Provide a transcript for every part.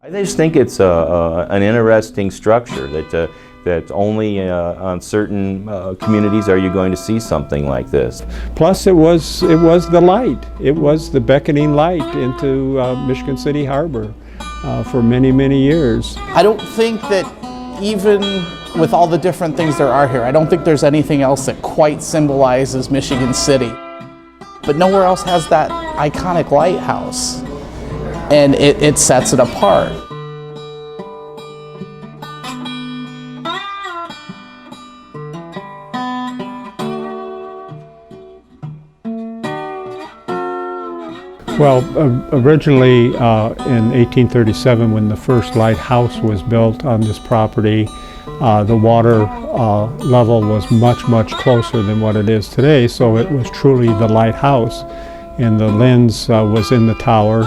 I just think it's an interesting structure that only on certain communities are you going to see something like this. Plus it was the light. It was the beckoning light into Michigan City Harbor for many, many years. I don't think that even with all the different things there are here, I don't think there's anything else that quite symbolizes Michigan City. But nowhere else has that iconic lighthouse. And it sets it apart. Well, originally in 1837, when the first lighthouse was built on this property, the water level was much, much closer than what it is today, so it was truly the lighthouse. And the lens was in the tower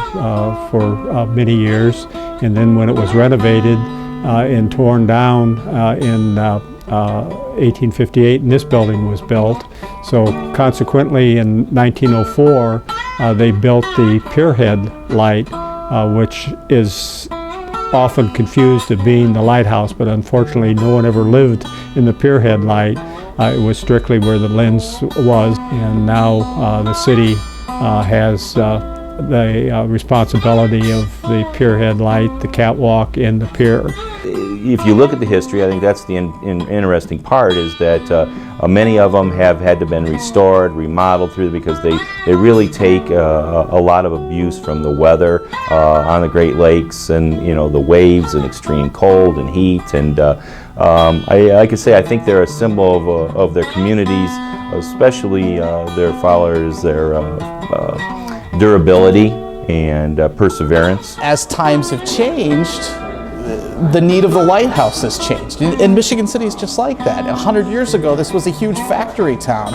for many years, and then when it was renovated and torn down in 1858, and this building was built. So consequently in 1904 they built the pierhead light, which is often confused as being the lighthouse, but unfortunately no one ever lived in the pierhead light. It was strictly where the lens was, and now the city has the responsibility of the pierhead light, the catwalk, and the pier. If you look at the history, I think that's the interesting part, is that many of them have had to been restored, remodeled through, because they really take a lot of abuse from the weather on the Great Lakes, and the waves and extreme cold and heat. And I could say I think they're a symbol of their communities, especially their followers, their durability and perseverance. As times have changed, the need of the lighthouse has changed. And Michigan City is just like that. 100 years ago, this was a huge factory town.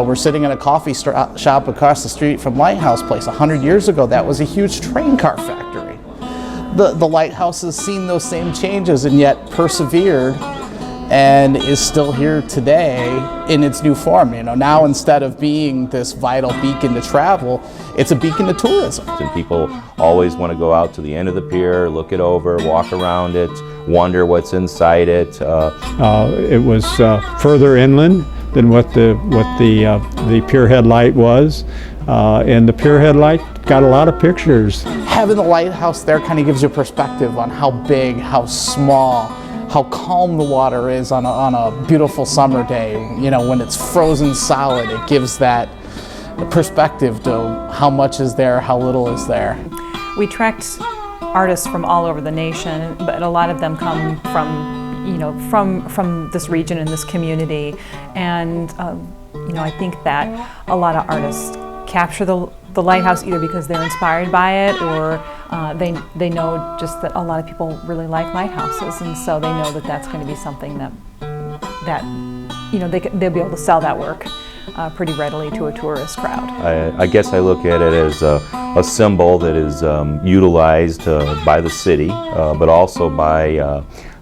We're sitting in a coffee shop across the street from Lighthouse Place. 100 years ago, that was a huge train car factory. The lighthouse has seen those same changes and yet persevered and is still here today in its new form. Now instead of being this vital beacon to travel, it's a beacon to tourism. And people always want to go out to the end of the pier, look it over, walk around it, wonder what's inside it. It was further inland than what the pierhead light was, and the pierhead light got a lot of pictures. Having the lighthouse there kind of gives you perspective on how big, how small, how calm the water is on a beautiful summer day. When it's frozen solid, it gives that perspective to how much is there, how little is there. We attract artists from all over the nation, but a lot of them come from this region and this community. And I think that a lot of artists capture the lighthouse either because they're inspired by it, or they know just that a lot of people really like lighthouses, and so they know that that's going to be something that they'll be able to sell that work pretty readily to a tourist crowd. I guess I look at it as a symbol that is utilized by the city, but also by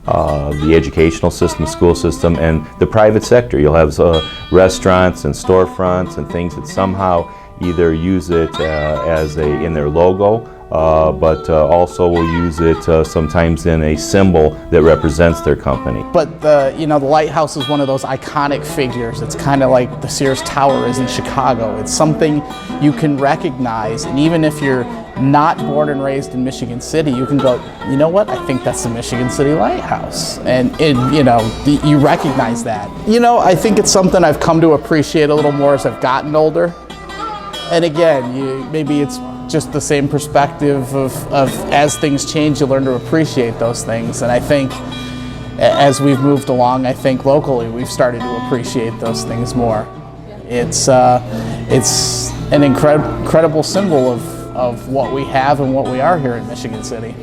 the educational system, school system, and the private sector. You'll have restaurants and storefronts and things that somehow either use it in their logo, but also will use it sometimes in a symbol that represents their company. But the lighthouse is one of those iconic figures. It's kind of like the Sears Tower is in Chicago. It's something you can recognize, and even if you're not born and raised in Michigan City, you can go, you know what, I think that's the Michigan City Lighthouse. And you recognize that. I think it's something I've come to appreciate a little more as I've gotten older. And again, maybe it's just the same perspective of as things change, you learn to appreciate those things. And I think as we've moved along, I think locally we've started to appreciate those things more. It's an incredible symbol of what we have and what we are here in Michigan City.